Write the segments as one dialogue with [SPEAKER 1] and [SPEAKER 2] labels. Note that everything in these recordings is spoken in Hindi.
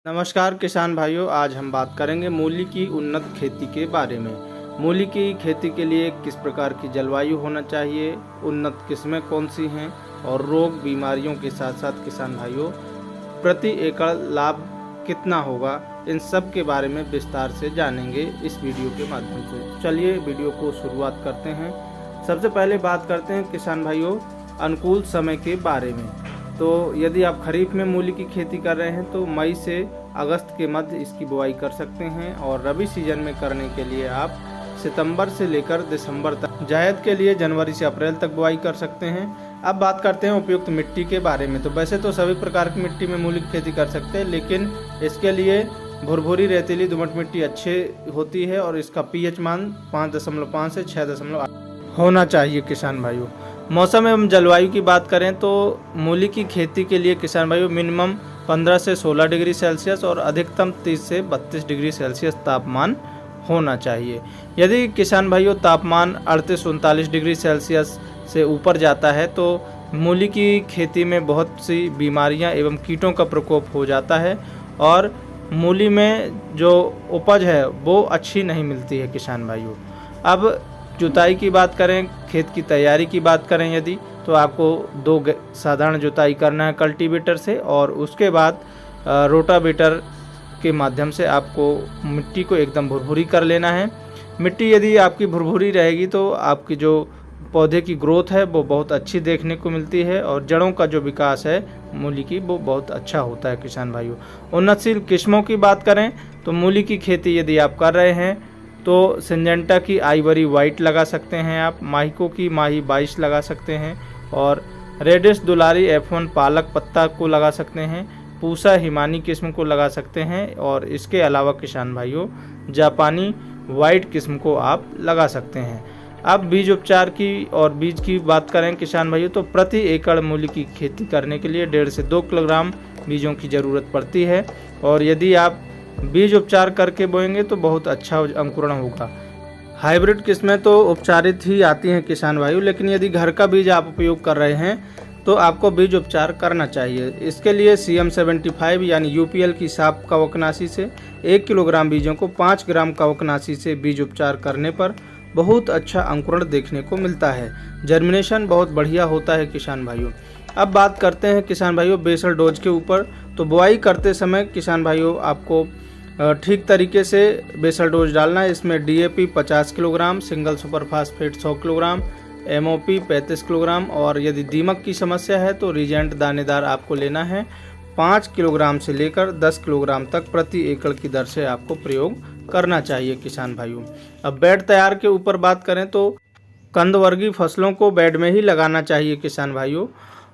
[SPEAKER 1] नमस्कार किसान भाइयों, आज हम बात करेंगे मूली की उन्नत खेती के बारे में। मूली की खेती के लिए किस प्रकार की जलवायु होना चाहिए, उन्नत किस्में कौन सी हैं और रोग बीमारियों के साथ साथ किसान भाइयों प्रति एकड़ लाभ कितना होगा, इन सब के बारे में विस्तार से जानेंगे इस वीडियो के माध्यम से। चलिए वीडियो को शुरुआत करते हैं। सबसे पहले बात करते हैं किसान भाइयों अनुकूल समय के बारे में। तो यदि आप खरीफ में मूली की खेती कर रहे हैं तो मई से अगस्त के मध्य इसकी बुआई कर सकते हैं, और रबी सीजन में करने के लिए आप सितंबर से लेकर दिसंबर तक, जायद के लिए जनवरी से अप्रैल तक बुआई कर सकते हैं। अब बात करते हैं उपयुक्त मिट्टी के बारे में। तो वैसे तो सभी प्रकार की मिट्टी में मूली की खेती कर सकते हैं, लेकिन इसके लिए भुरभुरी रेतीली दोमट मिट्टी अच्छी होती है और इसका पीएच मान 5.5 से 6.8 होना चाहिए। किसान भाइयों मौसम एवं जलवायु की बात करें तो मूली की खेती के लिए किसान भाइयों मिनिमम 15 से 16 डिग्री सेल्सियस और अधिकतम 30 से 32 डिग्री सेल्सियस तापमान होना चाहिए। यदि किसान भाइयों तापमान 38-39 डिग्री सेल्सियस से ऊपर जाता है तो मूली की खेती में बहुत सी बीमारियां एवं कीटों का प्रकोप हो जाता है और मूली में जो उपज है वो अच्छी नहीं मिलती है। किसान भाइयों अब जुताई की बात करें, खेत की तैयारी की बात करें यदि, तो आपको 2 साधारण जुताई करना है कल्टीवेटर से, और उसके बाद रोटावेटर के माध्यम से आपको मिट्टी को एकदम भुरभुरी कर लेना है। मिट्टी यदि आपकी भुरभुरी रहेगी तो आपकी जो पौधे की ग्रोथ है वो बहुत अच्छी देखने को मिलती है और जड़ों का जो विकास है मूली की वो बहुत अच्छा होता है। किसान भाइयों उन्नतशील किस्मों की बात करें तो मूली की खेती यदि आप कर रहे हैं तो सिंजेंटा की आइवरी वाइट लगा सकते हैं, आप माहिको की माही 22 लगा सकते हैं, और रेडिस दुलारी F1 पालक पत्ता को लगा सकते हैं, पूसा हिमानी किस्म को लगा सकते हैं, और इसके अलावा किसान भाइयों जापानी वाइट किस्म को आप लगा सकते हैं। अब बीज उपचार की और बीज की बात करें किसान भाइयों तो प्रति एकड़ मूली की खेती करने के लिए 1.5 से 2 किलोग्राम बीजों की ज़रूरत पड़ती है, और यदि आप बीज उपचार करके बोएंगे तो बहुत अच्छा अंकुरण होगा। हाइब्रिड किस्में तो उपचारित ही आती हैं किसान भाइयों, लेकिन यदि घर का बीज आप उपयोग कर रहे हैं तो आपको बीज उपचार करना चाहिए। इसके लिए CM75 यानी UPL की साफ कवकनाशी से 1 किलोग्राम बीजों को 5 ग्राम कवकनाशी से बीज उपचार करने पर बहुत अच्छा अंकुरण देखने को मिलता है। जर्मिनेशन बहुत बढ़िया होता है किसान भाइयों। अब बात करते हैं किसान भाइयों बेसल डोज के ऊपर। तो बुआई करते समय किसान भाइयों आपको ठीक तरीके से बेसल डोज डालना है। इसमें DAP 50 kilogram, single super phosphate 100 kilogram, MOP 35 kilogram, और यदि दीमक की समस्या है तो रीजेंट दानेदार आपको लेना है 5 किलोग्राम से लेकर 10 किलोग्राम तक प्रति एकड़ की दर से आपको प्रयोग करना चाहिए। किसान भाइयों अब बेड तैयार के ऊपर बात करें तो कंदवर्गीय फसलों को बेड में ही लगाना चाहिए किसान भाइयों,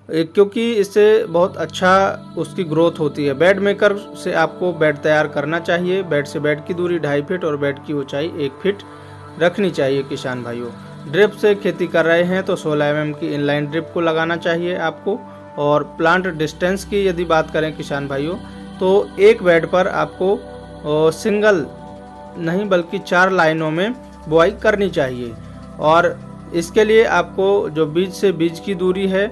[SPEAKER 1] क्योंकि इससे बहुत अच्छा उसकी ग्रोथ होती है। बेड मेकर से आपको बेड तैयार करना चाहिए। बेड से बेड की दूरी 2.5 फीट और बेड की ऊंचाई 1 फीट रखनी चाहिए। किसान भाइयों ड्रिप से खेती कर रहे हैं तो 16 mm की इनलाइन ड्रिप को लगाना चाहिए आपको। और प्लांट डिस्टेंस की यदि बात करें किसान भाइयों तो एक बेड पर आपको सिंगल नहीं बल्कि 4 लाइनों में बुआई करनी चाहिए, और इसके लिए आपको जो बीज से बीज की दूरी है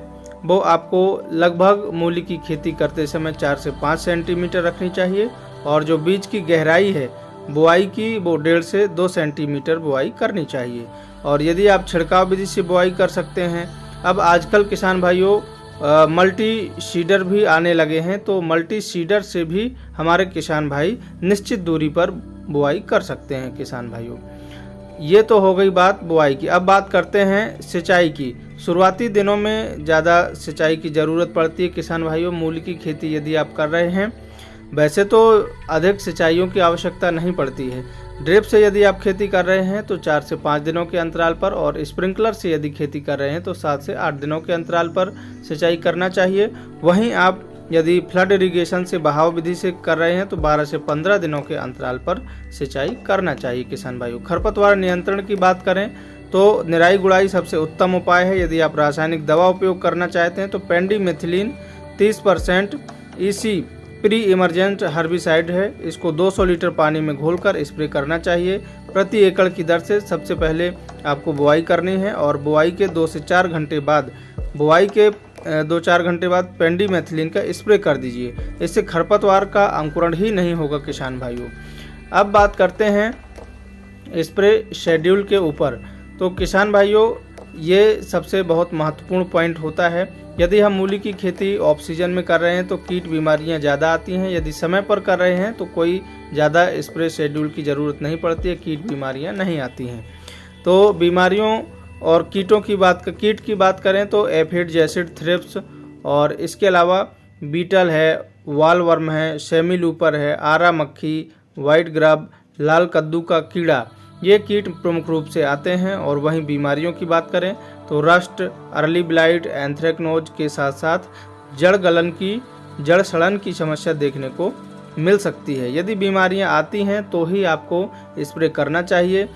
[SPEAKER 1] वो आपको लगभग मूली की खेती करते समय 4 से 5 सेंटीमीटर रखनी चाहिए, और जो बीज की गहराई है बुआई की वो 1.5 से 2 सेंटीमीटर बुआई करनी चाहिए। और यदि आप छिड़काव विधि से बुआई कर सकते हैं, अब आजकल किसान भाइयों मल्टी सीडर भी आने लगे हैं, तो मल्टी सीडर से भी हमारे किसान भाई निश्चित दूरी पर बुआई कर सकते हैं। किसान भाइयों ये तो हो गई बात बुआई की। अब बात करते हैं सिंचाई की। शुरुआती दिनों में ज़्यादा सिंचाई की ज़रूरत पड़ती है किसान भाइयों मूली की खेती यदि आप कर रहे हैं। वैसे तो अधिक सिंचाइयों की आवश्यकता नहीं पड़ती है। ड्रिप से यदि आप खेती कर रहे हैं तो 4 से 5 दिनों के अंतराल पर, और स्प्रिंकलर से यदि खेती कर रहे हैं तो 7 से 8 दिनों के अंतराल पर सिंचाई करना चाहिए। वहीं आप यदि फ्लड इरिगेशन से बहाव विधि से कर रहे हैं तो 12 से 15 दिनों के अंतराल पर सिंचाई करना चाहिए। किसान भाइयों खरपतवार नियंत्रण की बात करें तो निराई गुड़ाई सबसे उत्तम उपाय है। यदि आप रासायनिक दवा उपयोग करना चाहते हैं तो पेंडीमेथिलीन 30% EC प्री इमरजेंट हर्बिसाइड है, इसको 200 लीटर पानी में घोलकर स्प्रे करना चाहिए प्रति एकड़ की दर से। सबसे पहले आपको बुआई करनी है, और बुआई के 2 से 4 घंटे बाद बुआई के 2-4 घंटे बाद पेंडीमेथिलीन का स्प्रे कर दीजिए। इससे खरपतवार का अंकुरण ही नहीं होगा किसान भाइयों। अब बात करते हैं स्प्रे शेड्यूल के ऊपर। तो किसान भाइयों, ये सबसे बहुत महत्वपूर्ण पॉइंट होता है। यदि हम मूली की खेती ऑफ सीजन में कर रहे हैं तो कीट बीमारियां ज़्यादा आती हैं। यदि समय पर कर रहे हैं तो कोई ज़्यादा स्प्रे शेड्यूल की ज़रूरत नहीं पड़ती है, कीट बीमारियां नहीं आती हैं। तो बीमारियों और कीट की बात करें तो एफिड्स, एसिड थ्रिप्स, और इसके अलावा बीटल है, वालवर्म है, सेमी लूपर है, आरा मक्खी, वाइट ग्रब, लाल कद्दू का कीड़ा, ये कीट प्रमुख रूप से आते हैं। और वहीं बीमारियों की बात करें तो रस्ट, अर्ली ब्लाइट, एंथ्रेक्नोज के साथ साथ जड़ सड़न की समस्या देखने को मिल सकती है। यदि बीमारियां आती हैं तो ही आपको स्प्रे करना चाहिए।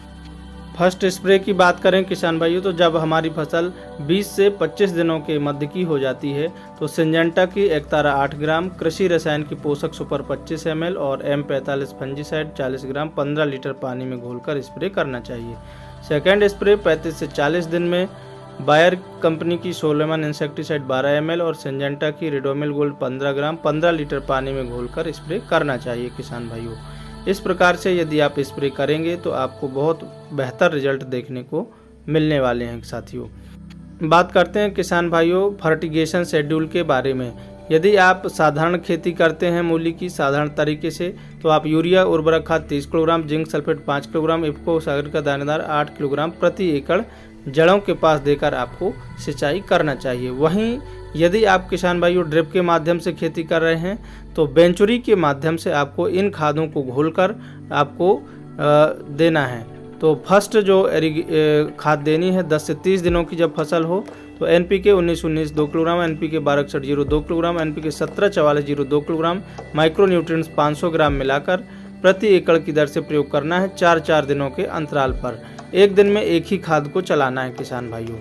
[SPEAKER 1] फर्स्ट स्प्रे की बात करें किसान भाइयों, तो जब हमारी फसल 20 से 25 दिनों के मध्य की हो जाती है तो सिंजेंटा की एकतारा 8 ग्राम, कृषि रसायन की पोषक सुपर 25 ml और M45 फंजीसाइड 40 ग्राम 15 लीटर पानी में घोलकर स्प्रे करना चाहिए। सेकेंड स्प्रे 35 से 40 दिन में बायर कंपनी की सोलेमन इंसेक्टिसाइड 12 ml और सिंजेंटा की रिडोमिल गोल्ड 15 ग्राम 15 लीटर पानी में घोलकर स्प्रे करना चाहिए किसान भाइयों। इस प्रकार से यदि आप स्प्रे करेंगे तो आपको बहुत बेहतर रिजल्ट देखने को मिलने वाले हैं साथियों। बात करते हैं किसान भाइयों फर्टिगेशन शेड्यूल के बारे में। यदि आप साधारण खेती करते हैं मूली की साधारण तरीके से तो आप यूरिया उर्वरक खाद 30 kilogram, zinc sulphate 5 kilogram, IFFCO Sagar का दानेदार 8 किलोग्राम प्रति एकड़ जड़ों के पास देकर आपको सिंचाई करना चाहिए। वहीं यदि आप किसान भाइयों ड्रिप के माध्यम से खेती कर रहे हैं तो बेंचुरी के माध्यम से आपको इन खादों को घोलकर आपको देना है। तो फर्स्ट जो खाद देनी है 10 से 30 दिनों की जब फसल हो तो NPK 19-19 2 kilogram, NPK 12-62 2 kilogram, NPK 17-44 2 kilogram, micro nutrients 500 ग्राम मिलाकर प्रति एकड़ की दर से प्रयोग करना है 4-4 दिनों के अंतराल पर। एक दिन में एक ही खाद को चलाना है किसान भाइयों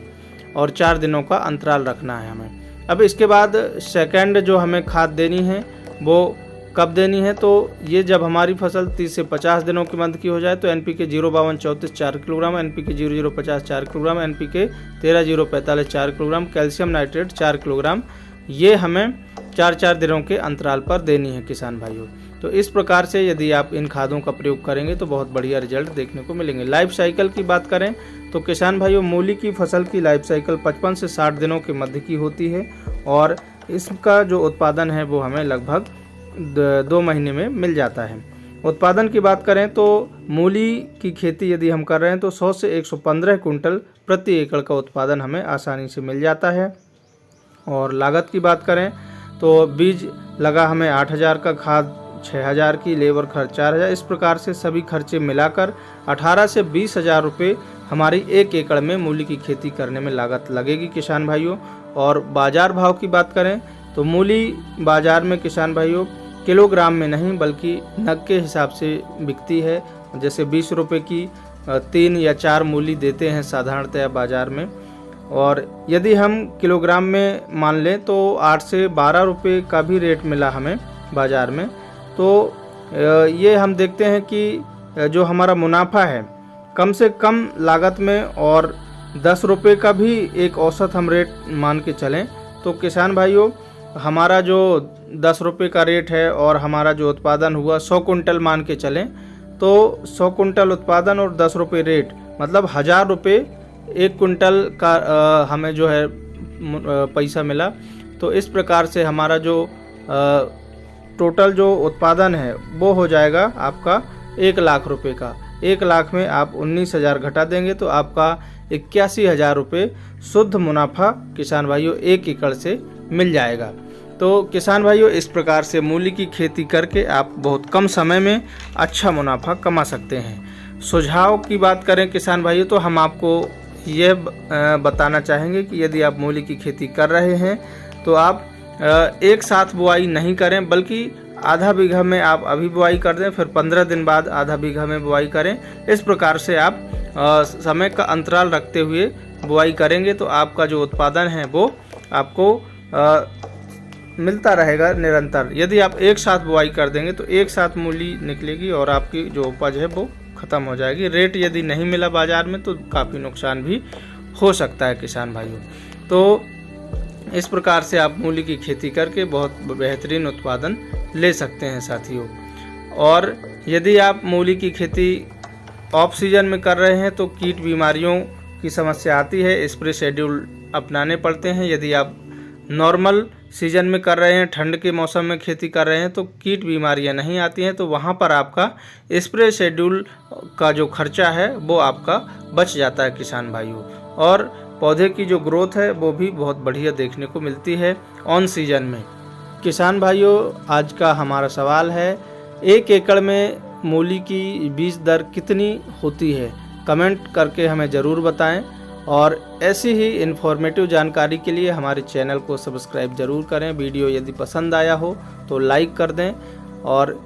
[SPEAKER 1] और 4 दिनों का अंतराल रखना है हमें। अब इसके बाद सेकंड जो हमें खाद देनी है वो कब देनी है, तो ये जब हमारी फसल 30 से 50 दिनों के मध्य की हो जाए तो NPK 052-34 4 kilogram, NPK 0050 4 kilogram, NPK 13-045 4 kilogram, calcium nitrate 4 kilogram, ये हमें 4-4 दिनों के अंतराल पर देनी है किसान भाइयों। तो इस प्रकार से यदि आप इन खादों का प्रयोग करेंगे तो बहुत बढ़िया रिजल्ट देखने को मिलेंगे। लाइफ साइकिल की बात करें तो किसान भाइयों मूली की फसल की लाइफ साइकिल 55 से 60 दिनों के मध्य की होती है और इसका जो उत्पादन है वो हमें लगभग 2 महीने में मिल जाता है। उत्पादन की बात करें तो मूली की खेती यदि हम कर रहे हैं तो 100 से 115 कुंटल प्रति एकड़ का उत्पादन हमें आसानी से मिल जाता है। और लागत की बात करें तो बीज लगा हमें 8,000 का, खाद 6,000 की, लेबर खर्च 4,000, इस प्रकार से सभी खर्चे मिलाकर 18 से 20,000 रुपये हमारी 1 एकड़ में मूली की खेती करने में लागत लगेगी किसान भाइयों। और बाज़ार भाव की बात करें तो मूली बाज़ार में किसान भाइयों किलोग्राम में नहीं बल्कि नग के हिसाब से बिकती है। जैसे 20 रुपये की 3 या 4 मूली देते हैं साधारणतया बाज़ार में, और यदि हम किलोग्राम में मान लें तो 8 से 12 रुपये का भी रेट मिला हमें बाज़ार में। तो ये हम देखते हैं कि जो हमारा मुनाफा है कम से कम लागत में और 10 रुपये का भी एक औसत हम रेट मान के चलें तो किसान भाइयों हमारा जो 10 रुपये का रेट है और हमारा जो उत्पादन हुआ 100 कुंटल मान के चलें तो 100 कुंटल उत्पादन और 10 रुपये रेट मतलब 1,000 रुपये 1 कुंटल का हमें जो है पैसा मिला। तो इस प्रकार से हमारा जो टोटल जो उत्पादन है वो हो जाएगा आपका 1 लाख रुपये का। 1 लाख में आप 19,000 घटा देंगे तो आपका 81,000 रुपये शुद्ध मुनाफा किसान भाइयों 1 एकड़ से मिल जाएगा। तो किसान भाइयों इस प्रकार से मूली की खेती करके आप बहुत कम समय में अच्छा मुनाफा कमा सकते हैं। सुझाव की बात करें किसान भाइयों तो हम आपको यह बताना चाहेंगे कि यदि आप मूली की खेती कर रहे हैं तो आप एक साथ बुआई नहीं करें बल्कि आधा बीघा में आप अभी बुआई कर दें, फिर 15 दिन बाद आधा बीघा में बुआई करें। इस प्रकार से आप समय का अंतराल रखते हुए बुआई करेंगे तो आपका जो उत्पादन है वो आपको मिलता रहेगा निरंतर। यदि आप एक साथ बुआई कर देंगे तो एक साथ मूली निकलेगी और आपकी जो उपज है वो ख़त्म हो जाएगी। रेट यदि नहीं मिला बाज़ार में तो काफ़ी नुकसान भी हो सकता है किसान भाइयों। तो इस प्रकार से आप मूली की खेती करके बहुत बेहतरीन उत्पादन ले सकते हैं साथियों। और यदि आप मूली की खेती ऑफ सीजन में कर रहे हैं तो कीट बीमारियों की समस्या आती है, स्प्रे शेड्यूल अपनाने पड़ते हैं। यदि आप नॉर्मल सीजन में कर रहे हैं, ठंड के मौसम में खेती कर रहे हैं तो कीट बीमारियां नहीं आती हैं, तो वहां पर आपका स्प्रे शेड्यूल का जो खर्चा है वो आपका बच जाता है किसान भाइयों। और पौधे की जो ग्रोथ है वो भी बहुत बढ़िया देखने को मिलती है ऑन सीजन में। किसान भाइयों, आज का हमारा सवाल है, 1 एकड़ में मूली की बीज दर कितनी होती है? कमेंट करके हमें ज़रूर बताएं। और ऐसी ही इन्फॉर्मेटिव जानकारी के लिए हमारे चैनल को सब्सक्राइब ज़रूर करें। वीडियो यदि पसंद आया हो तो लाइक कर दें। और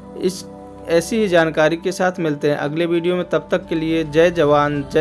[SPEAKER 1] ऐसी ही जानकारी के साथ मिलते हैं अगले वीडियो में। तब तक के लिए जय जवान जय